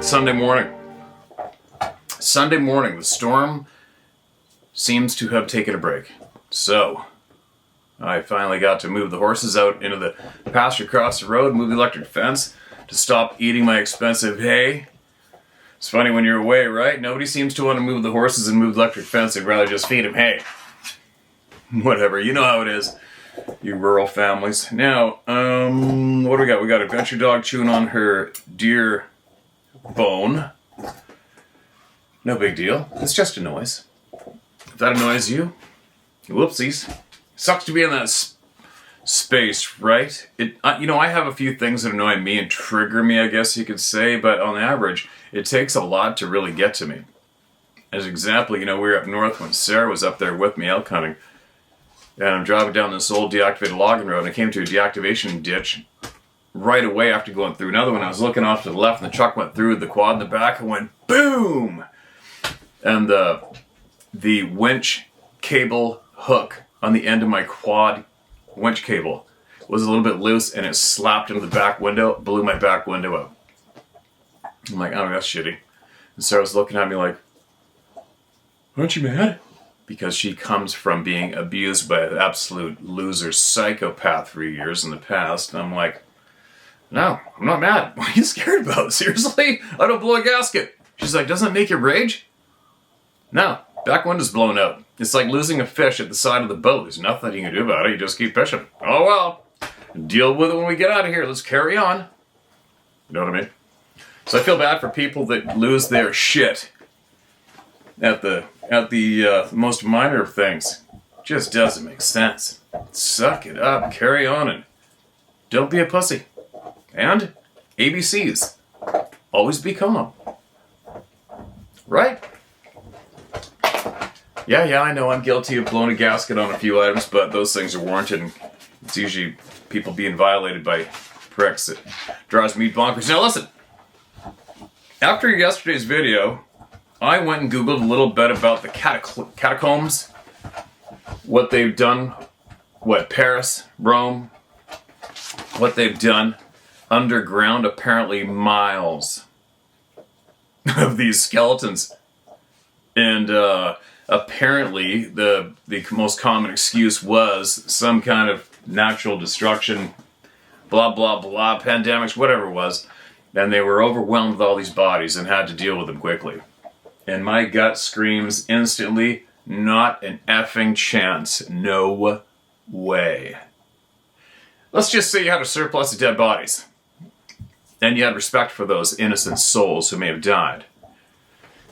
Sunday morning. Sunday morning, the storm seems to have taken a break. So, I finally got to move the horses out into the pasture across the road, move the electric fence to stop eating my expensive hay. It's funny when you're away, right? Nobody seems to want to move the horses and move the electric fence. They'd rather just feed them hay. Whatever, you know how it is, you rural families. Now, what do we got? We got Adventure Dog chewing on her deer bone. No big deal. It's just a noise. If that annoys you, whoopsies. Sucks to be in that space, right? I have a few things that annoy me and trigger me, I guess you could say, but on average, it takes a lot to really get to me. As an example, we were up north when Sarah was up there with me elk hunting, and I'm driving down this old deactivated logging road, and I came to a deactivation ditch right away after going through another one. I was looking off to the left, and the truck went through the quad in the back and went boom! And the winch cable hook on the end of my quad winch cable was a little bit loose, and it slapped into the back window, blew my back window out. I'm like, oh, that's shitty. And Sarah's looking at me like, aren't you mad? Because she comes from being abused by an absolute loser psychopath for years in the past. And I'm like, no, I'm not mad. What are you scared about? Seriously? I don't blow a gasket. She's like, doesn't it make you rage? No, back window's blown out. It's like losing a fish at the side of the boat. There's nothing you can do about it. You just keep fishing. Oh well. Deal with it when we get out of here. Let's carry on. You know what I mean? So I feel bad for people that lose their shit at the most minor of things. Just doesn't make sense. Suck it up. Carry on and don't be a pussy. And ABCs. Always be calm. Right? Yeah, I know I'm guilty of blowing a gasket on a few items, but those things are warranted, and it's usually people being violated by pricks that drives me bonkers. Now listen, after yesterday's video, I went and Googled a little bit about the catacombs, what they've done, Paris, Rome, what they've done underground, apparently miles of these skeletons. And apparently the most common excuse was some kind of natural destruction, blah, blah, blah, pandemics, whatever it was. And they were overwhelmed with all these bodies and had to deal with them quickly. And my gut screams instantly, not an effing chance. No way. Let's just say you had a surplus of dead bodies. And you had respect for those innocent souls who may have died.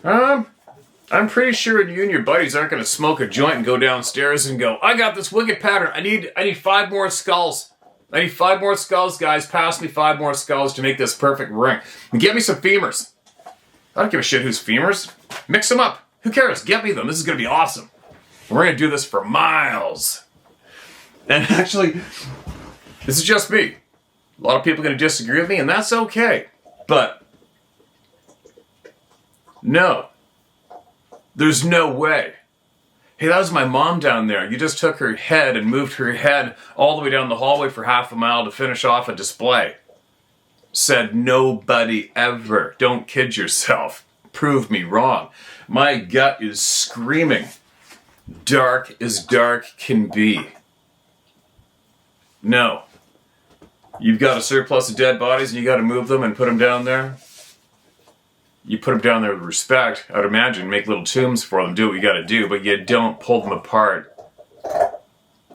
I'm pretty sure you and your buddies aren't going to smoke a joint and go downstairs and go, I got this wicked pattern. I need 5 more skulls. I need 5 more skulls, guys. Pass me 5 more skulls to make this perfect ring. And get me some femurs. I don't give a shit who's femurs. Mix them up. Who cares? Get me them. This is going to be awesome. We're going to do this for miles. And actually, this is just me. A lot of people are going to disagree with me, and that's okay. But, no. There's no way. Hey, that was my mom down there. You just took her head and moved her head all the way down the hallway for half a mile to finish off a display. Said nobody ever. Don't kid yourself. Prove me wrong. My gut is screaming. Dark as dark can be. No. You've got a surplus of dead bodies and you got to move them and put them down there. You put them down there with respect, I would imagine, make little tombs for them, do what you gotta do, but you don't pull them apart.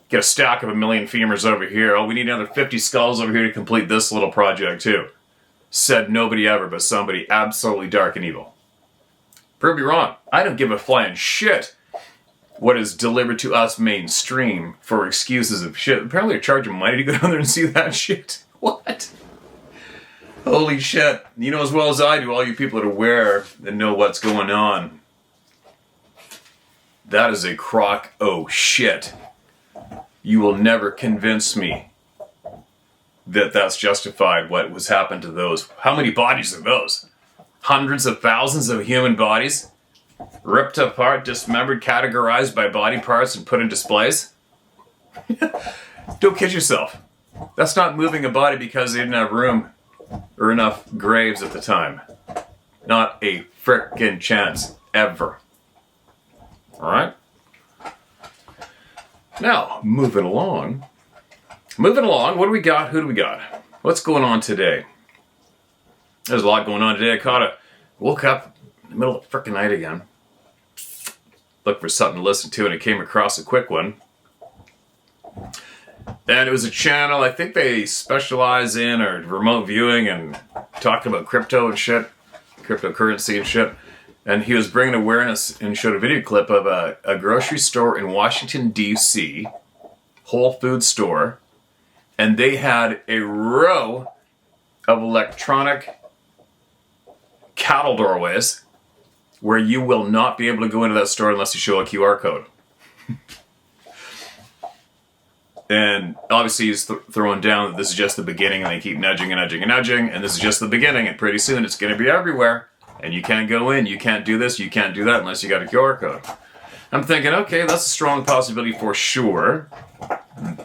Get a stack of 1 million femurs over here. Oh, we need another 50 skulls over here to complete this little project too. Said nobody ever, but somebody absolutely dark and evil. Prove me wrong. I don't give a flying shit what is delivered to us mainstream for excuses of shit. Apparently they're charging money to go down there and see that shit. What? Holy shit. You know as well as I do, all you people that are aware and know what's going on. That is a crock oh shit. You will never convince me that that's justified what was happened to those. How many bodies are those? Hundreds of thousands of human bodies? Ripped apart, dismembered, categorized by body parts and put in displays? Don't kid yourself. That's not moving a body because they didn't have room or enough graves at the time. Not a frickin' chance. Ever. Alright? Now, moving along. What do we got? Who do we got? What's going on today? There's a lot going on today. Woke up in the middle of the frickin' night again. Looked for something to listen to, and I came across a quick one. And it was a channel, I think they specialize in or remote viewing and talking about crypto and shit, cryptocurrency and shit. And he was bringing awareness and showed a video clip of a grocery store in Washington, D.C., Whole Foods store, and they had a row of electronic cattle doorways where you will not be able to go into that store unless you show a QR code. And obviously he's throwing down that this is just the beginning, and they keep nudging and nudging and nudging, and this is just the beginning, and pretty soon it's going to be everywhere. And you can't go in, you can't do this, you can't do that unless you got a QR code. I'm thinking, okay, that's a strong possibility for sure.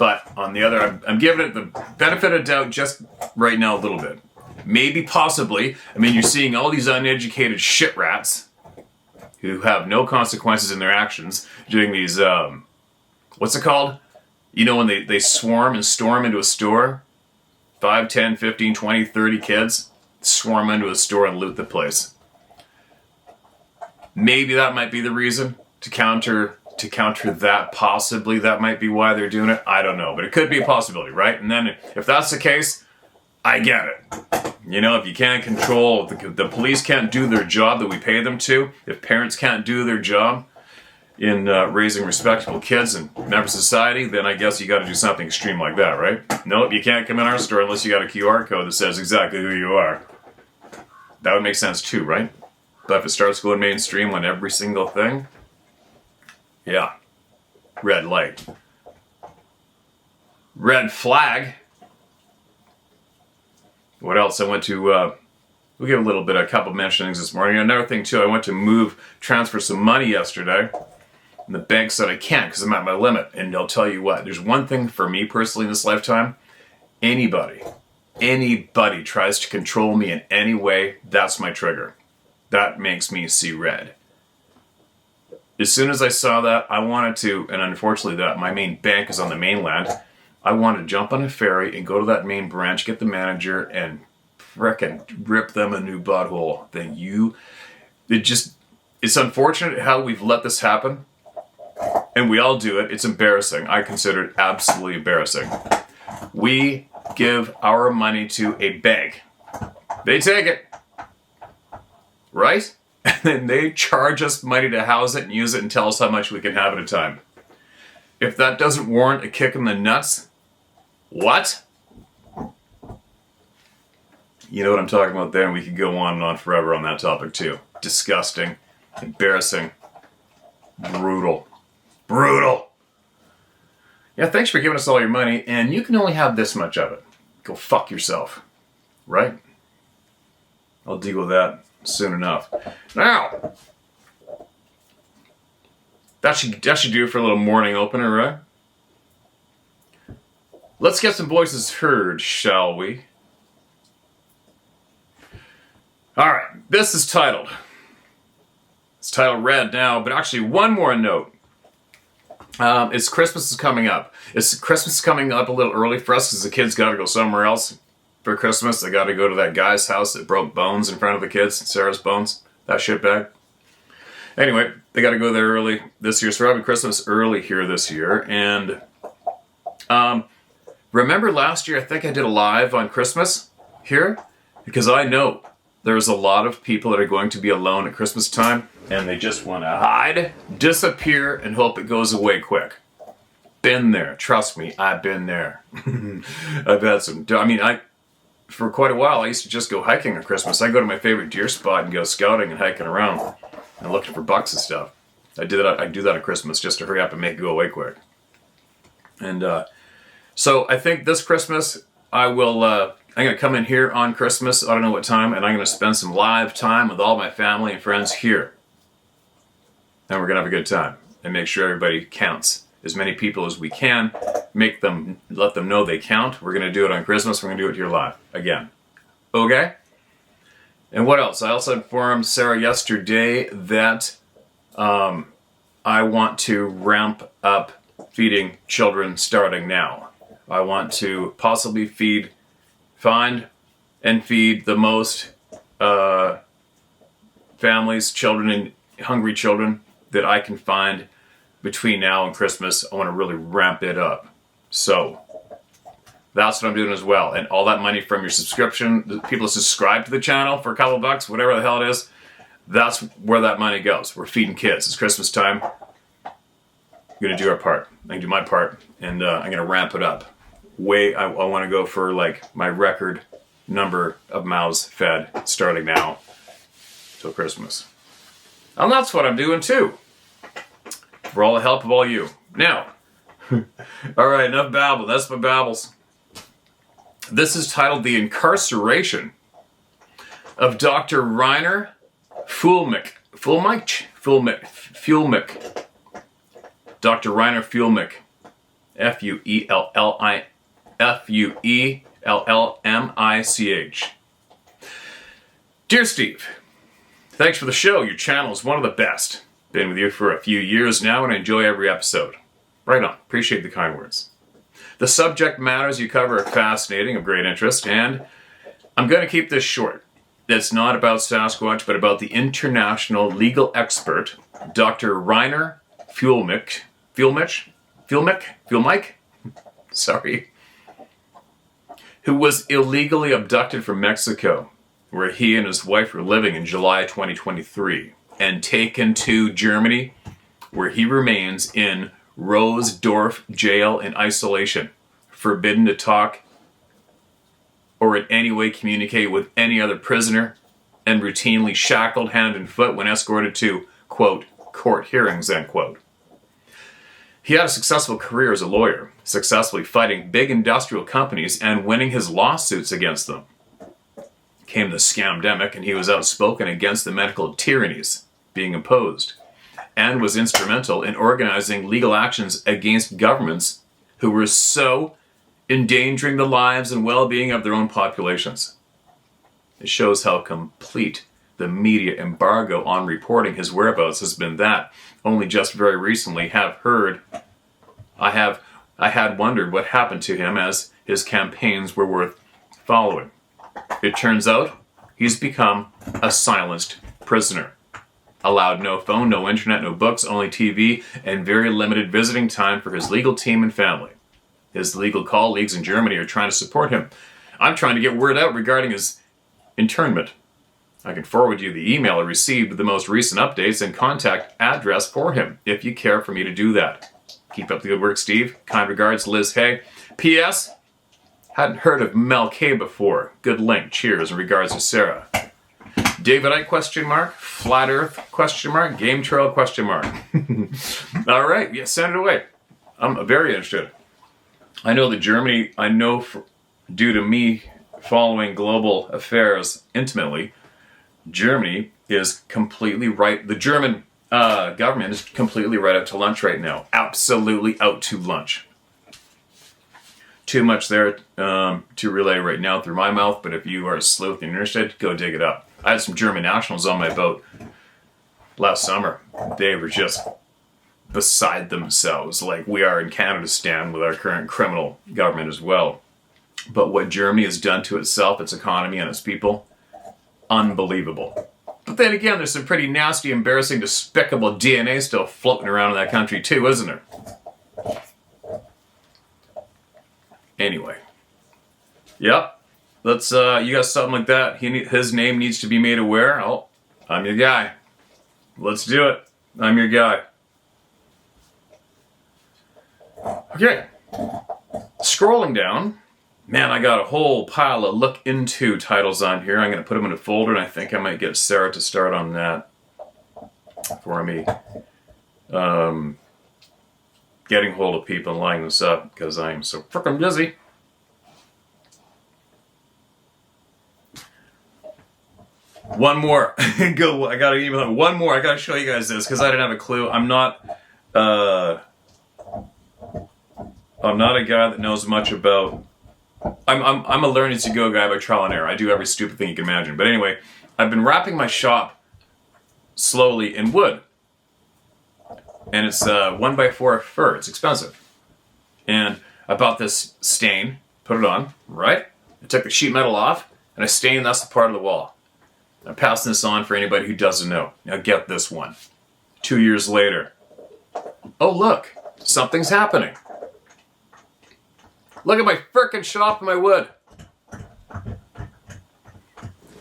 But on the other, I'm giving it the benefit of doubt just right now a little bit. Maybe, possibly. I mean, you're seeing all these uneducated shit rats who have no consequences in their actions doing these, what's it called? You know when they swarm and storm into a store? 5, 10, 15, 20, 30 kids swarm into a store and loot the place. Maybe that might be the reason to counter that. Possibly that might be why they're doing it. I don't know. But it could be a possibility, right? And then if that's the case, I get it. You know, if you can't control, the police can't do their job that we pay them to, if parents can't do their job in raising respectable kids and members of society, then I guess you got to do something extreme like that, right? Nope, you can't come in our store unless you got a QR code that says exactly who you are. That would make sense too, right? But if it starts going mainstream on every single thing, yeah, red light. Red flag. What else? I went to, we'll give a couple mentionings this morning. Another thing too, I went to transfer some money yesterday. And the bank said I can't because I'm at my limit. And I'll tell you what, there's one thing for me personally in this lifetime. Anybody tries to control me in any way, that's my trigger. That makes me see red. As soon as I saw that, I wanted to, and unfortunately my main bank is on the mainland, I wanted to jump on a ferry and go to that main branch, get the manager, and frickin' rip them a new butthole. It's unfortunate how we've let this happen. And we all do it. It's embarrassing. I consider it absolutely embarrassing. We give our money to a bank. They take it. Right? And then they charge us money to house it and use it and tell us how much we can have at a time. If that doesn't warrant a kick in the nuts, what? You know what I'm talking about there, and we could go on and on forever on that topic too. Disgusting. Embarrassing. Brutal. Yeah, thanks for giving us all your money, and you can only have this much of it. Go fuck yourself. Right? I'll deal with that soon enough. Now, that should do for a little morning opener, right? Let's get some voices heard, shall we? Alright, this is titled. It's titled Red now, but actually one more note. It's Christmas is coming up. Christmas is coming up a little early for us because the kids got to go somewhere else for Christmas. They got to go to that guy's house that broke bones in front of the kids, Sarah's bones, that shitbag. Anyway, they got to go there early this year, so we're having Christmas early here this year. And remember last year, I think I did a live on Christmas here because I know there's a lot of people that are going to be alone at Christmas time and they just want to hide, disappear, and hope it goes away quick. Been there. Trust me, I've been there. I've had some... for quite a while, I used to just go hiking at Christmas. I go to my favorite deer spot and go scouting and hiking around and looking for bucks and stuff. I do that at Christmas just to hurry up and make it go away quick. And so I think this Christmas I will... I'm going to come in here on Christmas, I don't know what time, and I'm going to spend some live time with all my family and friends here. And we're going to have a good time and make sure everybody counts. As many people as we can, let them know they count. We're going to do it on Christmas. We're going to do it here live again. Okay? And what else? I also informed Sarah yesterday that I want to ramp up feeding children starting now. I want to possibly find and feed the most families, children, and hungry children that I can find between now and Christmas. I want to really ramp it up. So that's what I'm doing as well. And all that money from your subscription, the people who subscribe to the channel for a couple bucks, whatever the hell it is, that's where that money goes. We're feeding kids. It's Christmas time. I'm going to do our part. I can do my part, and I'm going to ramp it up. I want to go for like my record number of mouths fed starting now till Christmas. And that's what I'm doing too. For all the help of all you. Now, all right, enough babble. That's my babbles. This is titled The Incarceration of Dr. Rainer Fuellmich. Dr. Rainer Fuellmich. Fuellmich. Dear Steve, thanks for the show. Your channel is one of the best. Been with you for a few years now and I enjoy every episode. Right on. Appreciate the kind words. The subject matters you cover are fascinating, of great interest, and I'm going to keep this short. It's not about Sasquatch, but about the international legal expert, Dr. Rainer Fuellmich. Sorry. Who was illegally abducted from Mexico, where he and his wife were living in July 2023, and taken to Germany, where he remains in Rosdorf jail in isolation, forbidden to talk or in any way communicate with any other prisoner, and routinely shackled hand and foot when escorted to, quote, court hearings, end quote. He had a successful career as a lawyer, successfully fighting big industrial companies and winning his lawsuits against them. Came the scamdemic, and he was outspoken against the medical tyrannies being imposed, and was instrumental in organizing legal actions against governments who were so endangering the lives and well-being of their own populations. It shows how complete the media embargo on reporting his whereabouts has been that only just very recently I had wondered what happened to him, as his campaigns were worth following. It turns out he's become a silenced prisoner. Allowed no phone, no internet, no books, only TV, and very limited visiting time for his legal team and family. His legal colleagues in Germany are trying to support him. I'm trying to get word out regarding his internment. I can forward you the email I received with the most recent updates and contact address for him, if you care for me to do that. Keep up the good work, Steve. Kind regards, Liz Hay. P.S. Hadn't heard of Mel K before. Good link. Cheers. In regards to Sarah. David Icke, question mark. Flat Earth, question mark. Game Trail, question mark. All right. Yeah, send it away. I'm very interested. I know that Germany, due to me following global affairs intimately, Germany is completely right. The German government is completely right out to lunch right now. Absolutely out to lunch. Too much there to relay right now through my mouth, but if you are a sleuth and interested, go dig it up. I had some German nationals on my boat last summer. They were just beside themselves, like we are in Canada stand with our current criminal government as well. But what Germany has done to itself, its economy, and its people, unbelievable. But then again, there's some pretty nasty, embarrassing, despicable DNA still floating around in that country too, isn't there? Anyway. Yep. Let's, you got something like that. His name needs to be made aware. Oh, I'm your guy. Let's do it. I'm your guy. Okay. Scrolling down. Man, I got a whole pile of look into titles on here. I'm going to put them in a folder, and I think I might get Sarah to start on that for me. Getting hold of people and lining this up because I am so frickin' busy. One more. Go. I got an email. One more. I got to show you guys this because I didn't have a clue. I'm not a guy that knows much about. I'm a learn as you go guy by trial and error. I do every stupid thing you can imagine. But anyway, I've been wrapping my shop slowly in wood. And it's 1x4 fir. It's expensive. And I bought this stain, put it on, right? I took the sheet metal off, and I stained that's the part of the wall. I'm passing this on for anybody who doesn't know. Now get this one. 2 years later. Oh look, something's happening. Look at my frickin' shop and my wood.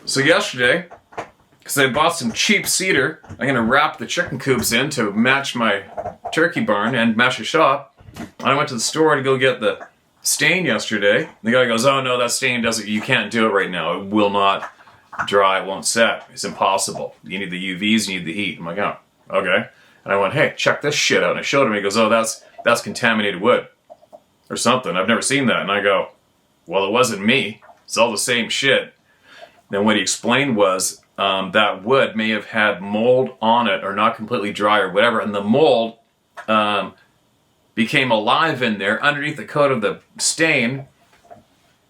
So yesterday, because I bought some cheap cedar, I'm going to wrap the chicken coops in to match my turkey barn and match the shop. I went to the store to go get the stain yesterday. The guy goes, oh no, that stain doesn't, you can't do it right now. It will not dry, it won't set. It's impossible. You need the UVs, you need the heat. I'm like, oh, okay. And I went, hey, check this shit out. And I showed him, he goes, oh, that's contaminated wood. Or something. I've never seen that. And I go, well, it wasn't me. It's all the same shit. Then what he explained was that wood may have had mold on it or not completely dry or whatever. And the mold became alive in there underneath the coat of the stain.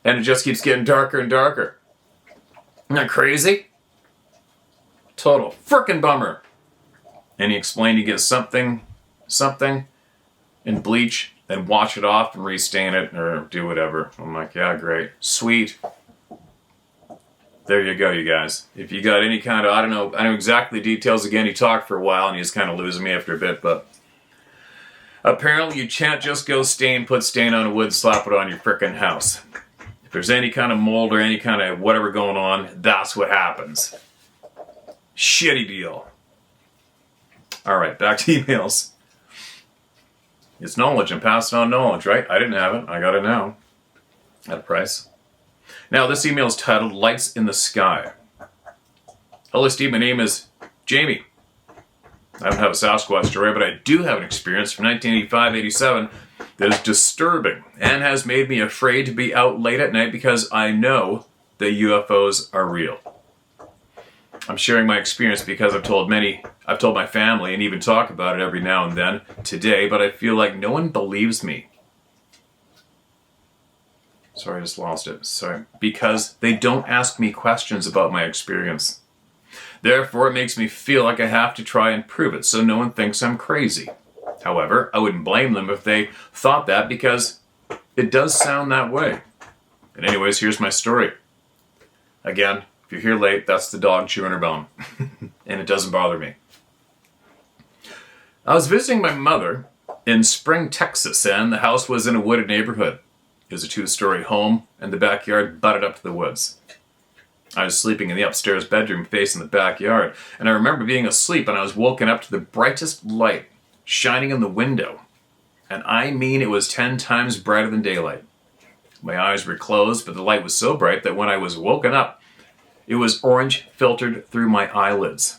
And it just keeps getting darker and darker. Isn't that crazy? Total frickin' bummer. And he explained you get something, and bleach, and wash it off and restain it or do whatever. I'm like, yeah, great. Sweet. There you go, you guys. If you got any kind of, I don't know exactly the details. Again, he talked for a while and he's kind of losing me after a bit, but apparently you can't just go put stain on a wood, slap it on your frickin' house. If there's any kind of mold or any kind of whatever going on, that's what happens. Shitty deal. All right, back to emails. It's knowledge. I'm passing on knowledge, right? I didn't have it. I got it now. At a price. Now, this email is titled Lights in the Sky. Hello, Steve. My name is Jamie. I don't have a Sasquatch story, but I do have an experience from 1985-87 that is disturbing and has made me afraid to be out late at night because I know that UFOs are real. I'm sharing my experience because I've told my family and even talk about it every now and then today, but I feel like no one believes me. Sorry, I just lost it. Sorry. Because they don't ask me questions about my experience. Therefore, it makes me feel like I have to try and prove it so no one thinks I'm crazy. However, I wouldn't blame them if they thought that because it does sound that way. And anyways, here's my story. Again, if you're here late, that's the dog chewing her bone. And it doesn't bother me. I was visiting my mother in Spring, Texas, and the house was in a wooded neighborhood. It was a 2-story home, and the backyard butted up to the woods. I was sleeping in the upstairs bedroom facing the backyard, and I remember being asleep and I was woken up to the brightest light shining in the window. And I mean it was 10 times brighter than daylight. My eyes were closed, but the light was so bright that when I was woken up, it was orange filtered through my eyelids.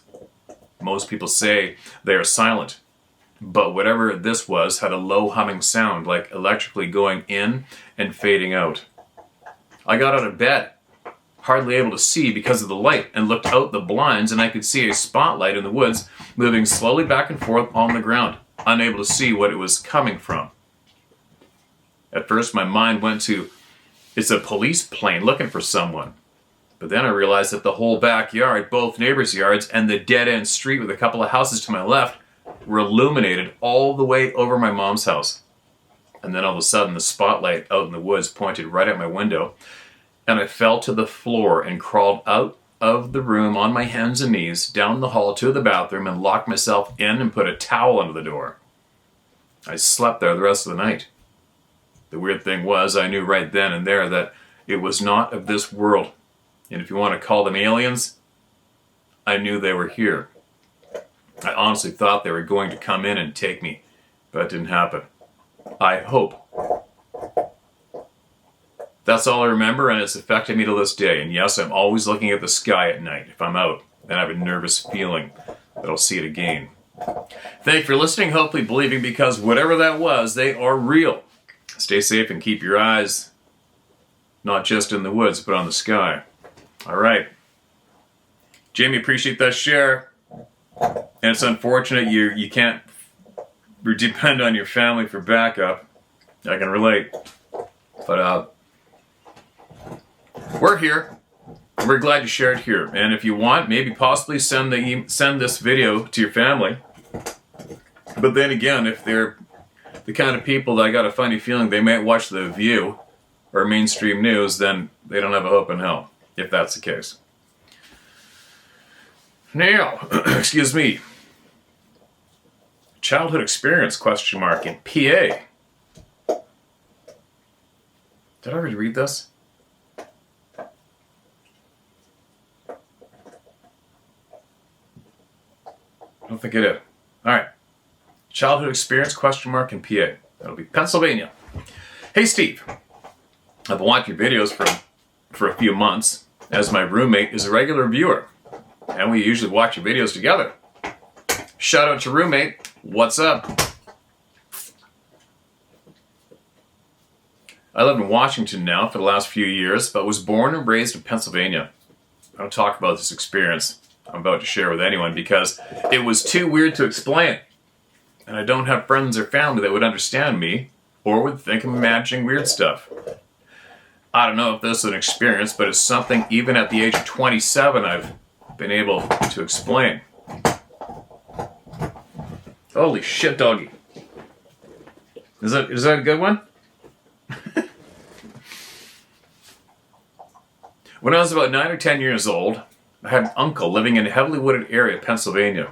Most people say they are silent, but whatever this was had a low humming sound, like electrically going in and fading out. I got out of bed, hardly able to see because of the light, and looked out the blinds, and I could see a spotlight in the woods moving slowly back and forth on the ground, unable to see what it was coming from. At first my mind went to, it's a police plane looking for someone. But then I realized that the whole backyard, both neighbors' yards, and the dead-end street with a couple of houses to my left were illuminated all the way over my mom's house. And then all of a sudden the spotlight out in the woods pointed right at my window, and I fell to the floor and crawled out of the room on my hands and knees, down the hall to the bathroom, and locked myself in and put a towel under the door. I slept there the rest of the night. The weird thing was, I knew right then and there that it was not of this world. And if you want to call them aliens, I knew they were here. I honestly thought they were going to come in and take me, but it didn't happen. I hope. That's all I remember, and it's affected me to this day. And yes, I'm always looking at the sky at night if I'm out, and I have a nervous feeling that I'll see it again. Thank you for listening, hopefully believing, because whatever that was, they are real. Stay safe and keep your eyes not just in the woods, but on the sky. All right. Jamie, appreciate that share. And it's unfortunate you can't depend on your family for backup. I can relate. But we're here. We're glad you shared here. And if you want, maybe possibly send this video to your family. But then again, if they're the kind of people that I got a funny feeling they might watch The View or mainstream news, then they don't have a hope in hell, if that's the case. Now, excuse me. Childhood experience, question mark, in PA. Did I already read this? I don't think I did. Alright. Childhood experience, question mark, in PA. That'll be Pennsylvania. Hey Steve, I've been watching videos for a few months, as my roommate is a regular viewer, and we usually watch your videos together. Shout out to roommate, what's up? I live in Washington now for the last few years, but was born and raised in Pennsylvania. I don't talk about this experience I'm about to share with anyone because it was too weird to explain. And I don't have friends or family that would understand me or would think I'm imagining weird stuff. I don't know if this is an experience, but it's something even at the age of 27 I've been able to explain. Holy shit, doggy. Is that a good one? When I was about 9 or 10 years old, I had an uncle living in a heavily wooded area of Pennsylvania.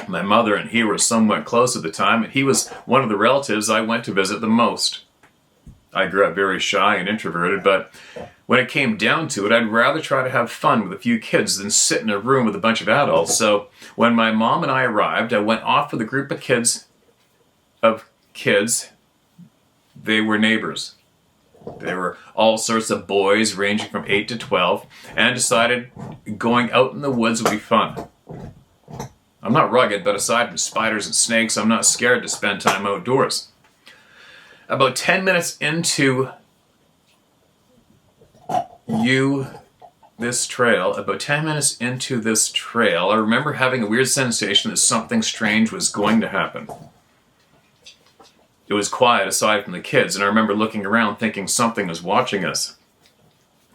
My mother and he were somewhat close at the time, and he was one of the relatives I went to visit the most. I grew up very shy and introverted, but when it came down to it, I'd rather try to have fun with a few kids than sit in a room with a bunch of adults. So when my mom and I arrived, I went off with a group of kids. They were neighbors. There were all sorts of boys ranging from 8 to 12, and decided going out in the woods would be fun. I'm not rugged, but aside from spiders and snakes, I'm not scared to spend time outdoors. About 10 minutes into this trail, I remember having a weird sensation that something strange was going to happen. It was quiet aside from the kids, and I remember looking around thinking something was watching us.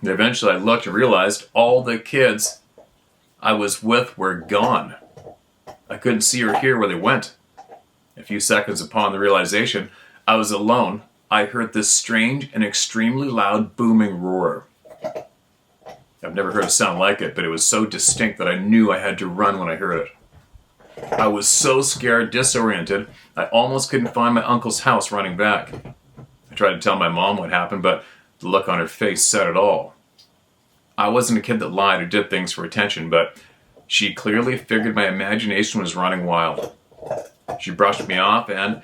And eventually I looked and realized all the kids I was with were gone. I couldn't see or hear where they went. A few seconds upon the realization I was alone, I heard this strange and extremely loud booming roar. I've never heard a sound like it, but it was so distinct that I knew I had to run when I heard it. I was so scared, disoriented, I almost couldn't find my uncle's house running back. I tried to tell my mom what happened, but the look on her face said it all. I wasn't a kid that lied or did things for attention, but she clearly figured my imagination was running wild. She brushed me off, and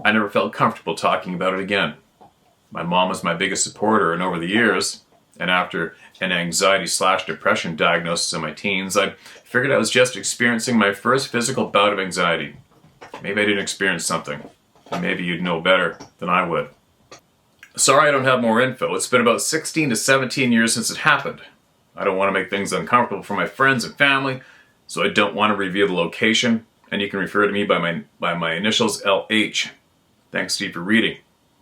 I never felt comfortable talking about it again. My mom was my biggest supporter, and over the years, and after an anxiety/depression diagnosis in my teens, I figured I was just experiencing my first physical bout of anxiety. Maybe I didn't experience something, and maybe you'd know better than I would. Sorry I don't have more info. It's been about 16 to 17 years since it happened. I don't want to make things uncomfortable for my friends and family, so I don't want to reveal the location, and you can refer to me by my initials, LH. Thanks, Steve, for reading,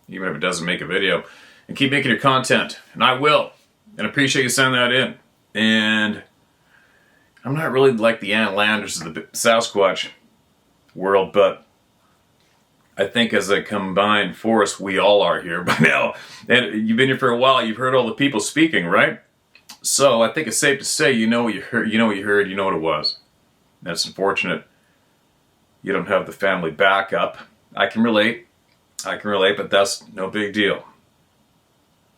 even if it doesn't make a video. And keep making your content, and I will. And appreciate you sending that in. And I'm not really like the Ann Landers of the Sasquatch world, but I think as a combined force, we all are here by now. And you've been here for a while, you've heard all the people speaking, right? So I think it's safe to say you know what you heard, you know what it was. That's unfortunate. You don't have the family backup. I can relate, but that's no big deal.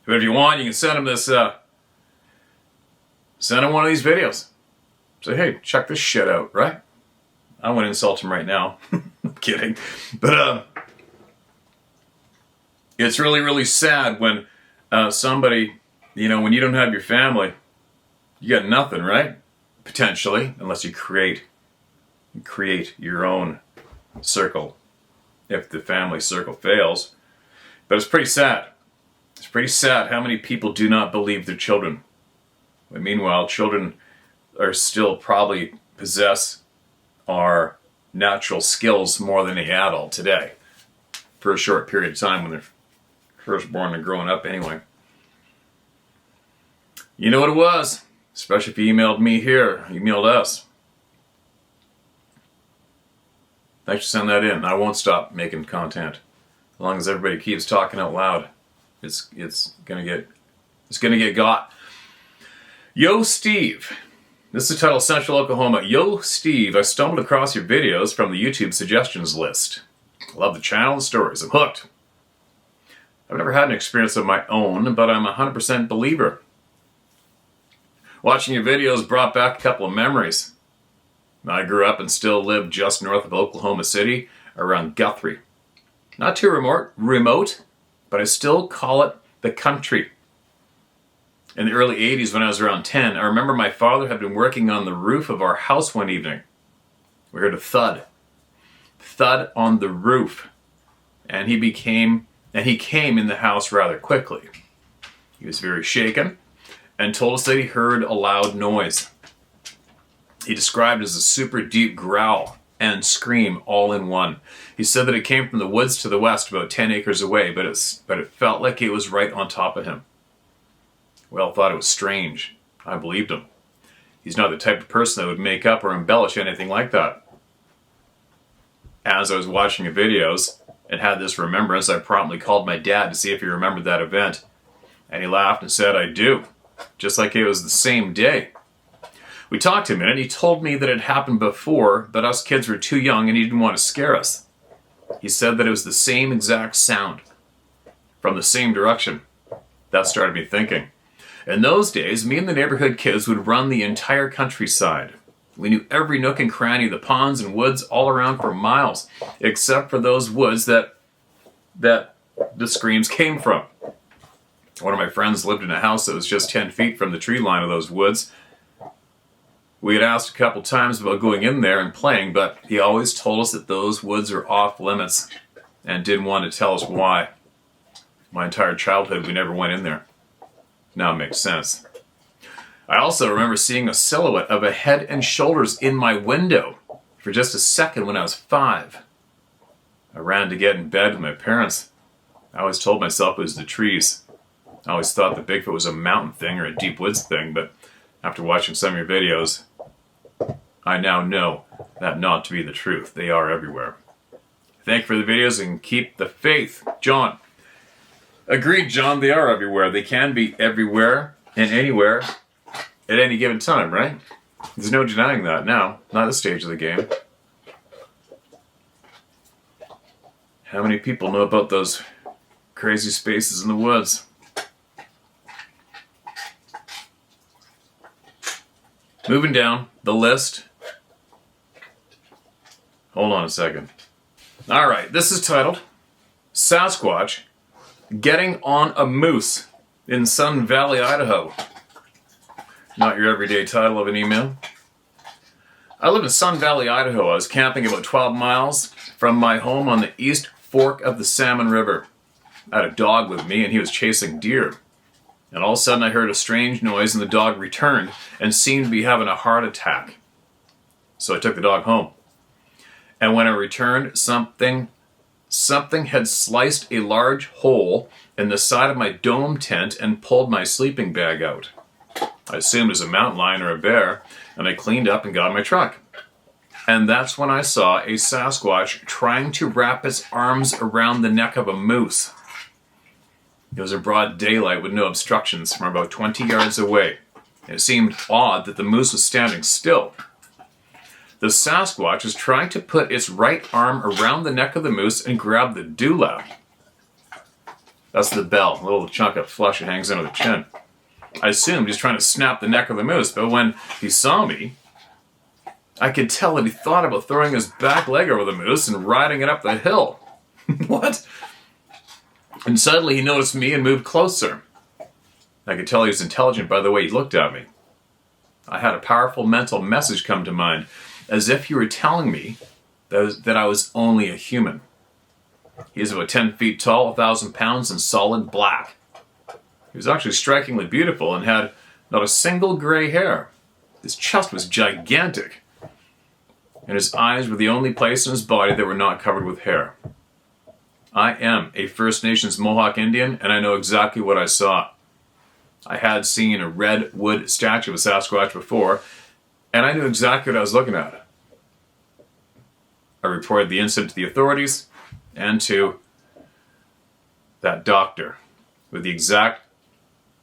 But if you want, you can send them this, send him one of these videos. Say, hey, check this shit out, right? I don't want to insult him right now. I'm kidding. But it's really, really sad when somebody, when you don't have your family, you got nothing, right? Potentially, unless you create your own circle if the family circle fails. But it's pretty sad. It's pretty sad how many people do not believe their children. But meanwhile, children are still probably possess our natural skills more than the adult today. For a short period of time when they're first born and growing up anyway. You know what it was, especially if you emailed me here, emailed us. Thanks for sending that in. I won't stop making content. As long as everybody keeps talking out loud, it's gonna get got. Yo, Steve. This is titled Central Oklahoma. Yo, Steve, I stumbled across your videos from the YouTube suggestions list. I love the channel and stories. I'm hooked. I've never had an experience of my own, but I'm a 100% believer. Watching your videos brought back a couple of memories. I grew up and still live just north of Oklahoma City, around Guthrie. Not too remote, but I still call it the country. In the early 80s, when I was around 10, I remember my father had been working on the roof of our house one evening. We heard a thud. Thud on the roof. And he came in the house rather quickly. He was very shaken and told us that he heard a loud noise. He described it as a super deep growl and scream all in one. He said that it came from the woods to the west, about 10 acres away, but it felt like it was right on top of him. We all thought it was strange. I believed him. He's not the type of person that would make up or embellish anything like that. As I was watching the videos and had this remembrance, I promptly called my dad to see if he remembered that event. And he laughed and said, I do. Just like it was the same day. We talked to him and he told me that it happened before, but us kids were too young and he didn't want to scare us. He said that it was the same exact sound, from the same direction. That started me thinking. In those days, me and the neighborhood kids would run the entire countryside. We knew every nook and cranny, the ponds and woods all around for miles, except for those woods that the screams came from. One of my friends lived in a house that was just 10 feet from the tree line of those woods. We had asked a couple times about going in there and playing, but he always told us that those woods are off limits and didn't want to tell us why. My entire childhood, we never went in there. Now it makes sense. I also remember seeing a silhouette of a head and shoulders in my window for just a second when I was 5. I ran to get in bed with my parents. I always told myself it was the trees. I always thought that Bigfoot was a mountain thing or a deep woods thing, but after watching some of your videos, I now know that not to be the truth. They are everywhere. Thank you for the videos and keep the faith. John. Agreed, John. They are everywhere. They can be everywhere and anywhere at any given time, right? There's no denying that now. Not at this stage of the game. How many people know about those crazy spaces in the woods? Moving down the list. Hold on a second. All right, this is titled Sasquatch Getting on a Moose in Sun Valley, Idaho. Not your everyday title of an email. I live in Sun Valley, Idaho. I was camping about 12 miles from my home on the east fork of the Salmon River. I had a dog with me and he was chasing deer. And all of a sudden I heard a strange noise and the dog returned and seemed to be having a heart attack. So I took the dog home. And when I returned, something had sliced a large hole in the side of my dome tent and pulled my sleeping bag out. I assumed it was a mountain lion or a bear, and I cleaned up and got in my truck. And that's when I saw a Sasquatch trying to wrap its arms around the neck of a moose. It was a broad daylight with no obstructions from about 20 yards away. It seemed odd that the moose was standing still. The Sasquatch was trying to put its right arm around the neck of the moose and grab the dewlap. That's the bell, a little chunk of flesh that hangs under the chin. I assumed he was trying to snap the neck of the moose, but when he saw me, I could tell that he thought about throwing his back leg over the moose and riding it up the hill. What? And suddenly he noticed me and moved closer. I could tell he was intelligent by the way he looked at me. I had a powerful mental message come to mind, as if he were telling me that I was only a human. He was about 10 feet tall, 1,000 pounds, and solid black. He was actually strikingly beautiful and had not a single gray hair. His chest was gigantic, and his eyes were the only place in his body that were not covered with hair. I am a First Nations Mohawk Indian, and I know exactly what I saw. I had seen a redwood statue of a Sasquatch before, and I knew exactly what I was looking at. I reported the incident to the authorities and to that doctor with the exact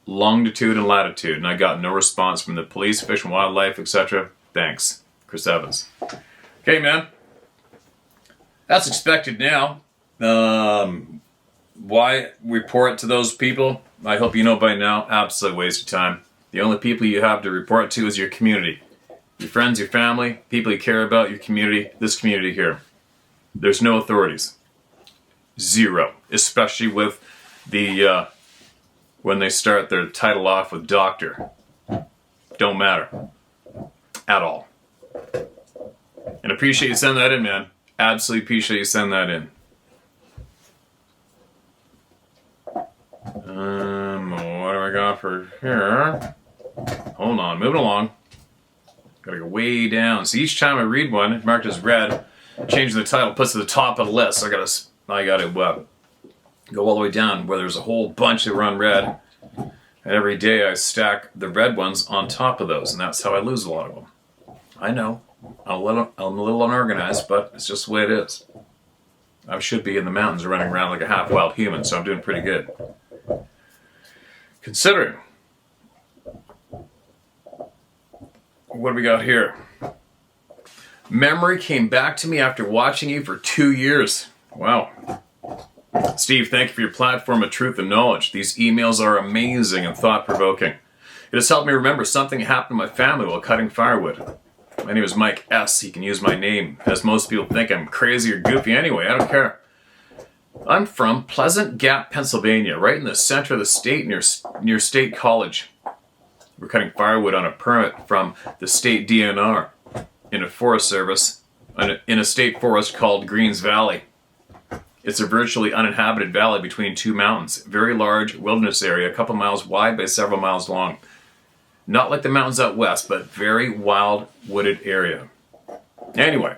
longitude and latitude, and I got no response from the police, Fish and Wildlife, etc. Thanks, Chris Evans. Okay, man. That's expected now. Why report to those people? I hope you know by now. Absolute waste of time. The only people you have to report to is your community. Your friends, your family, people you care about, your community, this community here. There's no authorities. Zero. Especially with the, when they start their title off with doctor. Don't matter. At all. And appreciate you sending that in, man. Absolutely appreciate you sending that in. What do I got for here? Hold on, moving along. Gotta go way down. So each time I read one, marked as red, change the title, puts it to the top of the list. So I gotta go all the way down where there's a whole bunch that run red. And every day I stack the red ones on top of those, and that's how I lose a lot of them. I know, I'm a little unorganized, but it's just the way it is. I should be in the mountains running around like a half-wild human, so I'm doing pretty good. Considering. What do we got here? Memory came back to me after watching you for 2 years. Wow. Steve, thank you for your platform of truth and knowledge. These emails are amazing and thought-provoking. It has helped me remember something happened to my family while cutting firewood. My name is Mike S. He can use my name, as most people think I'm crazy or goofy anyway. I don't care. I'm from Pleasant Gap, Pennsylvania, right in the center of the state near State College. We're cutting firewood on a permit from the state DNR in a forest service in a state forest called Greens Valley. It's a virtually uninhabited valley between two mountains. Very large wilderness area, a couple miles wide by several miles long. Not like the mountains out west, but very wild, wooded area. Anyway,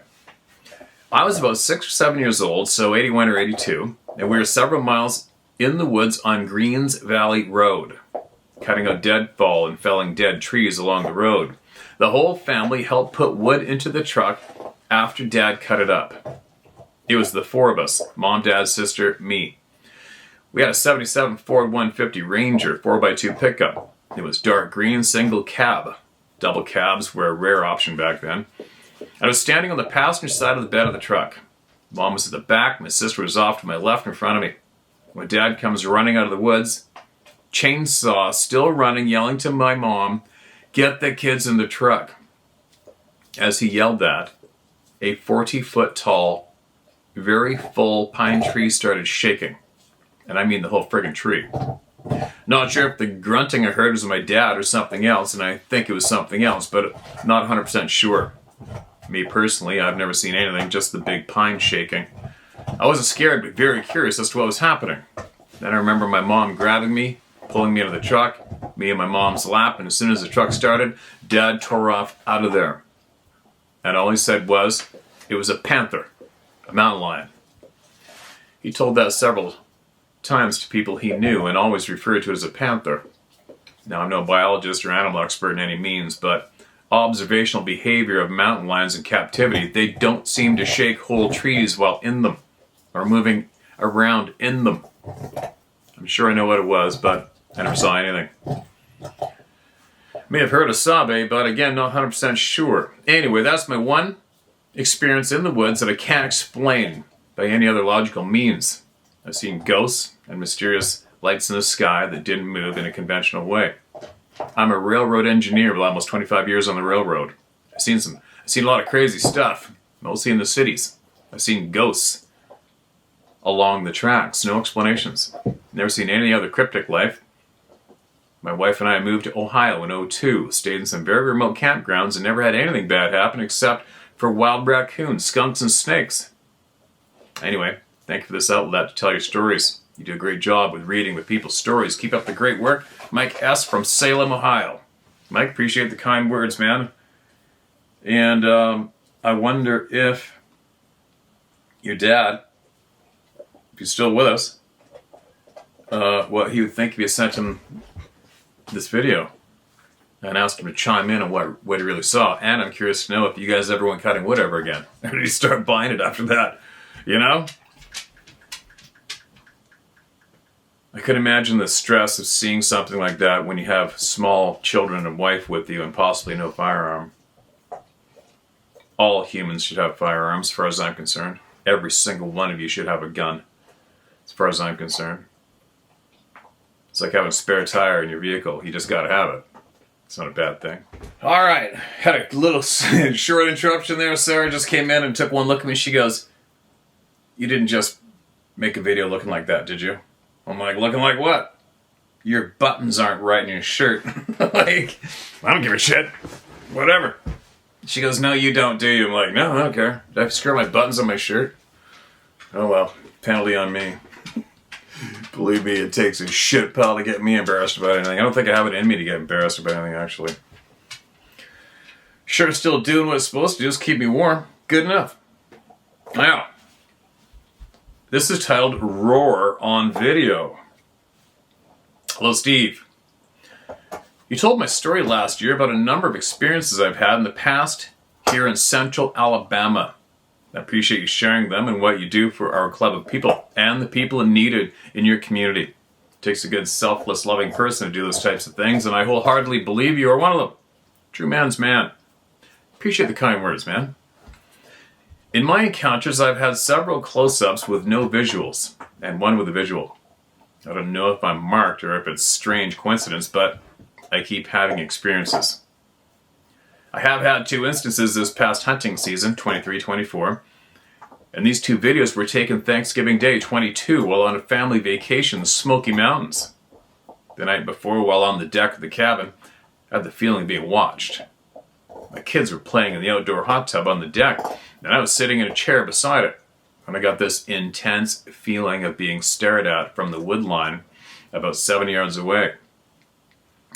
I was about 6 or 7 years old, so 81 or 82, and we were several miles in the woods on Greens Valley Road, cutting out deadfall and felling dead trees along the road. The whole family helped put wood into the truck after Dad cut it up. It was the four of us, Mom, Dad, sister, me. We had a 77 Ford 150 Ranger 4x2 pickup. It was dark green, single cab. Double cabs were a rare option back then. I was standing on the passenger side of the bed of the truck. Mom was at the back, my sister was off to my left in front of me. When Dad comes running out of the woods, chainsaw still running, yelling to my mom, "Get the kids in the truck." As he yelled that, a 40-foot tall, very full pine tree started shaking. And I mean the whole friggin' tree. Not sure if the grunting I heard was my dad or something else, and I think it was something else, but not 100% sure. Me personally, I've never seen anything, just the big pine shaking. I wasn't scared, but very curious as to what was happening. Then I remember my mom grabbing me, pulling me into the truck, me in my mom's lap, and as soon as the truck started, Dad tore off out of there. And all he said was, it was a panther, a mountain lion. He told that several times to people he knew and always referred to it as a panther. Now, I'm no biologist or animal expert in any means, but observational behavior of mountain lions in captivity, they don't seem to shake whole trees while in them or moving around in them. I'm sure I know what it was, but I never saw anything. May have heard of Sabe, but again, not 100% sure. Anyway, that's my one experience in the woods that I can't explain by any other logical means. I've seen ghosts and mysterious lights in the sky that didn't move in a conventional way. I'm a railroad engineer with almost 25 years on the railroad. I've seen a lot of crazy stuff, mostly in the cities. I've seen ghosts along the tracks, no explanations. Never seen any other cryptic life. My wife and I moved to Ohio in '02, stayed in some very remote campgrounds and never had anything bad happen except for wild raccoons, skunks, and snakes. Anyway, thank you for this outlet to tell your stories. You do a great job with reading with people's stories. Keep up the great work. Mike S. from Salem, Ohio. Mike, appreciate the kind words, man. And I wonder if your dad, if he's still with us, what he would think if you sent him this video and asked him to chime in on what he really saw. And I'm curious to know if you guys ever went cutting wood ever again. Or did you start buying it after that? You know? I could imagine the stress of seeing something like that when you have small children and wife with you and possibly no firearm. All humans should have firearms, as far as I'm concerned. Every single one of you should have a gun, as far as I'm concerned. It's like having a spare tire in your vehicle. You just gotta have it. It's not a bad thing. All right, had a little short interruption there. Sarah just came in and took one look at me. She goes, "You didn't just make a video looking like that, did you?" I'm like, "Looking like what?" "Your buttons aren't right in your shirt." Like, I don't give a shit. Whatever. She goes, "No, you don't, do you?" I'm like, "No, I don't care. Did I screw my buttons on my shirt?" Oh well, penalty on me. Believe me, it takes a shit pile to get me embarrassed about anything. I don't think I have it in me to get embarrassed about anything, actually. Shirt's still doing what it's supposed to do, just keep me warm. Good enough. Now, this is titled Roar on Video. Hello, Steve. You told my story last year about a number of experiences I've had in the past here in central Alabama. I appreciate you sharing them and what you do for our club of people and the people in need in your community. It takes a good, selfless, loving person to do those types of things, and I wholeheartedly believe you are one of them. True man's man. Appreciate the kind words, man. In my encounters, I've had several close-ups with no visuals, and one with a visual. I don't know if I'm marked or if it's strange coincidence, but I keep having experiences. I have had 2 instances this past hunting season, 23-24, and these 2 videos were taken Thanksgiving Day, 22, while on a family vacation in the Smoky Mountains. The night before, while on the deck of the cabin, I had the feeling of being watched. My kids were playing in the outdoor hot tub on the deck, and I was sitting in a chair beside it, and I got this intense feeling of being stared at from the wood line about 7 yards away.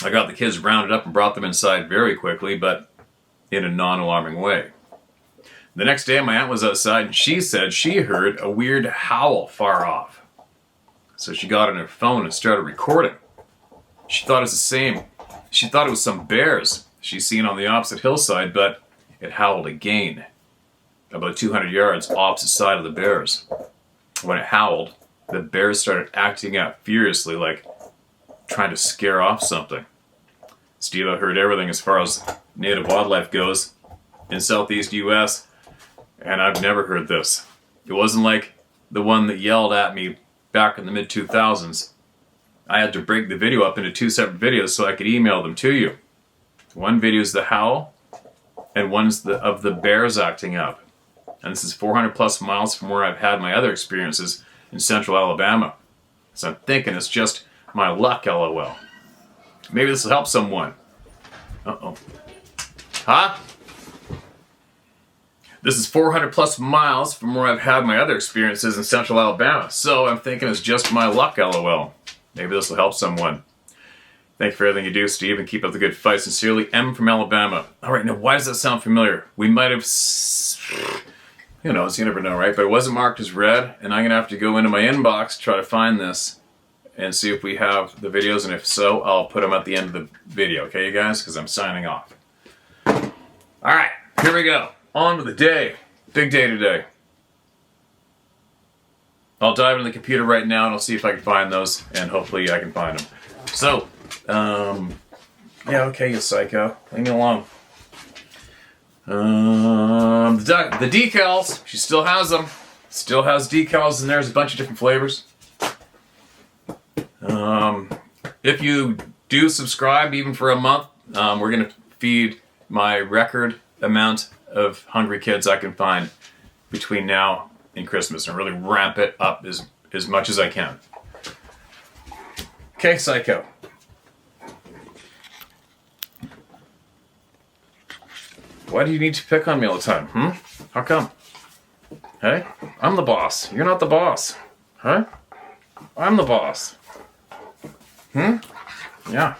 I got the kids rounded up and brought them inside very quickly, but in a non-alarming way. The next day, my aunt was outside, and she said she heard a weird howl far off. So she got on her phone and started recording. She thought it was the same. She thought it was some bears she's seen on the opposite hillside, but it howled again, about 200 yards opposite side of the bears. When it howled, the bears started acting out furiously, like trying to scare off something. Steve, I heard everything as far as native wildlife goes in southeast U.S., and I've never heard this. It wasn't like the one that yelled at me back in the mid-2000s. I had to break the video up into 2 separate videos so I could email them to you. One video is the howl, and one's of the bears acting up. And this is 400 plus miles from where I've had my other experiences in central Alabama. So I'm thinking it's just my luck, LOL. Maybe this will help someone. Uh-oh. Huh? This is 400 plus miles from where I've had my other experiences in central Alabama. So I'm thinking it's just my luck, LOL. Maybe this will help someone. Thank you for everything you do, Steve, and keep up the good fight. Sincerely, M from Alabama. All right, now why does that sound familiar? We might have... Who knows? You never know, right? But it wasn't marked as red, and I'm going to have to go into my inbox to try to find this and see if we have the videos, and if so, I'll put them at the end of the video, okay, you guys? Because I'm signing off. All right, here we go. On with the day. Big day today. I'll dive into the computer right now, and I'll see if I can find those, and hopefully I can find them. So, yeah, okay, you psycho. Leave me alone. The decals, she still has them. Still has decals in there. There's a bunch of different flavors. If you do subscribe, even for a month, we're going to feed my record amount of hungry kids I can find between now and Christmas and really ramp it up as much as I can. Okay, psycho. Why do you need to pick on me all the time, How come? Hey, I'm the boss. You're not the boss. Huh? I'm the boss. Yeah.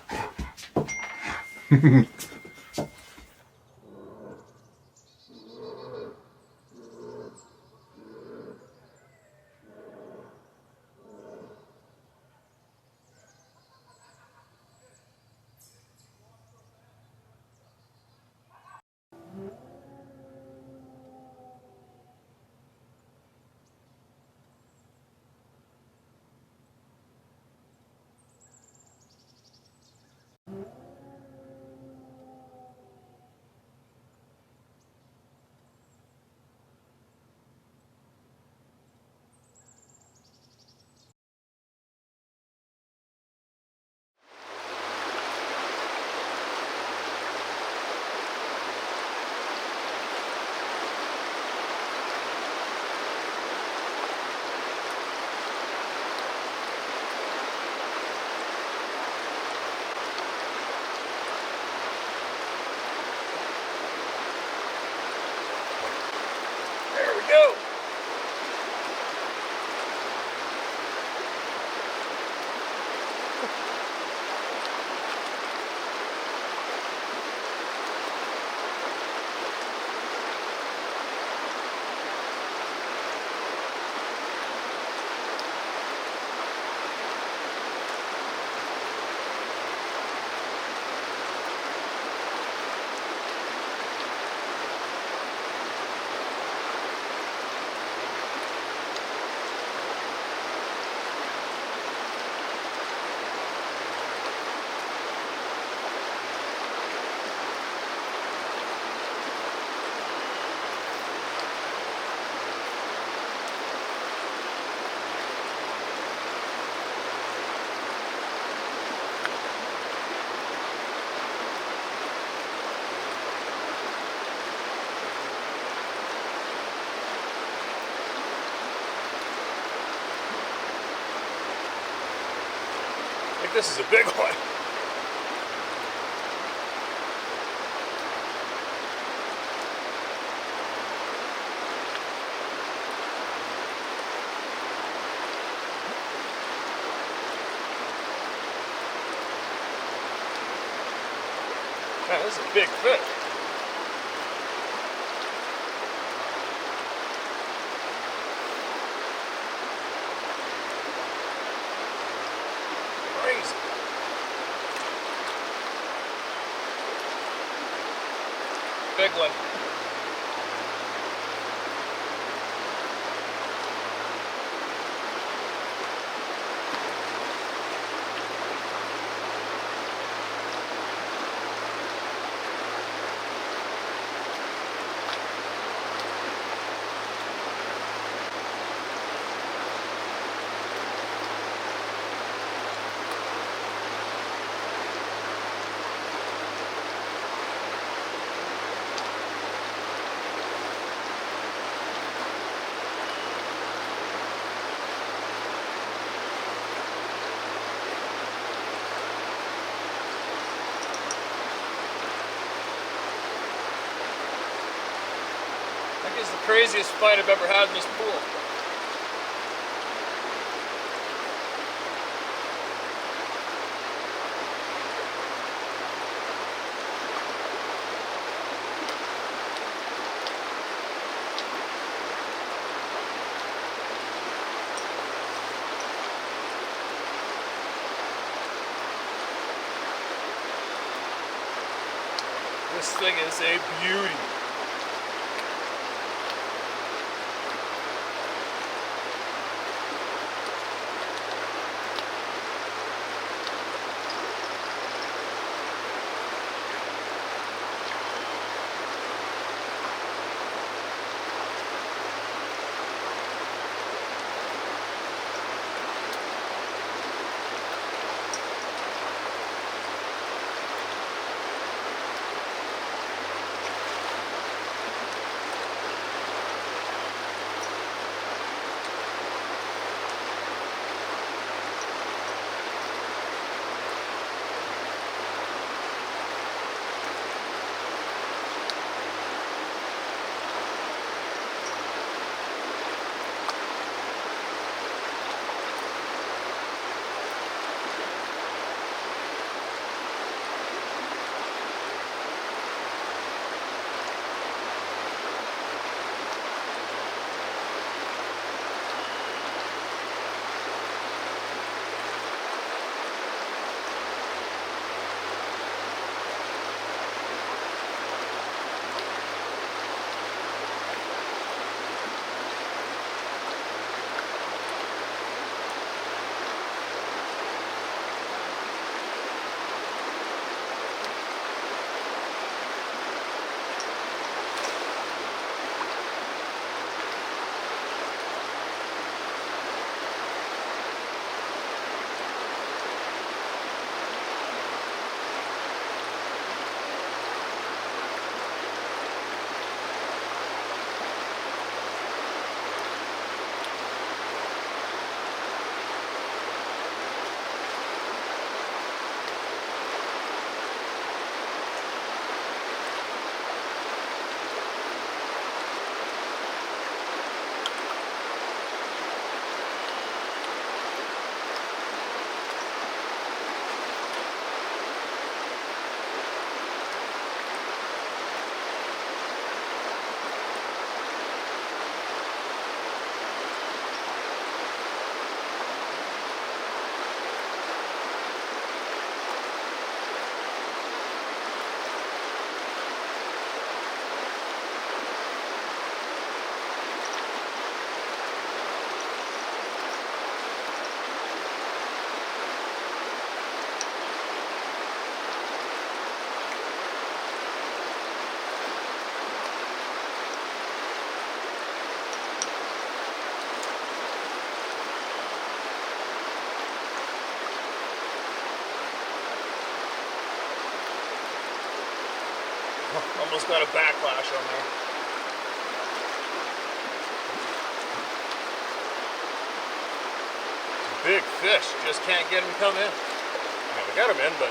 go. I think this is a big one. Man, this is a big fish. Crazy. Big one. I think it's the craziest fight I've ever had in this pool. This thing is a beauty. Almost got a backlash on there. Big fish, just can't get him to come in. Yeah, we got him in, but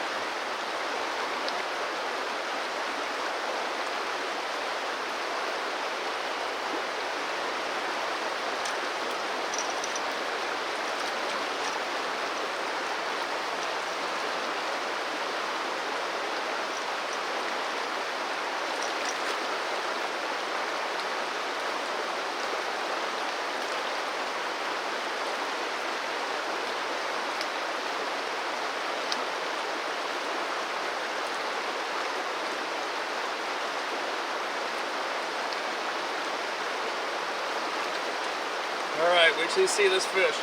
alright, wait till you see this fish.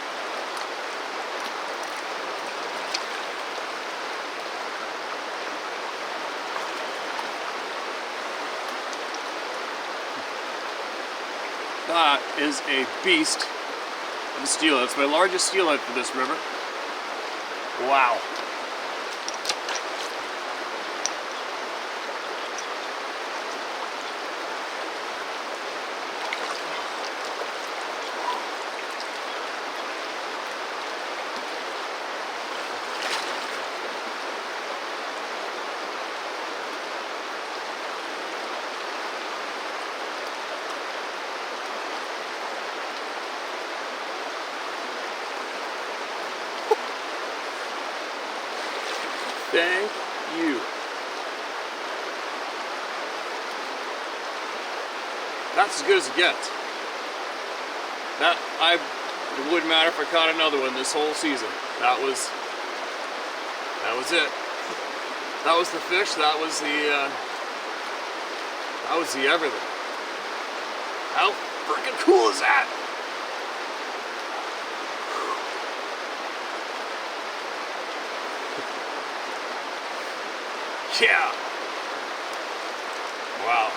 That is a beast of a steelhead. It's my largest steelhead for this river. Wow. Thank you. That's as good as it gets. It wouldn't matter if I caught another one this whole season. That was it. That was the fish. That was the everything. How freaking cool is that? Yeah. Wow.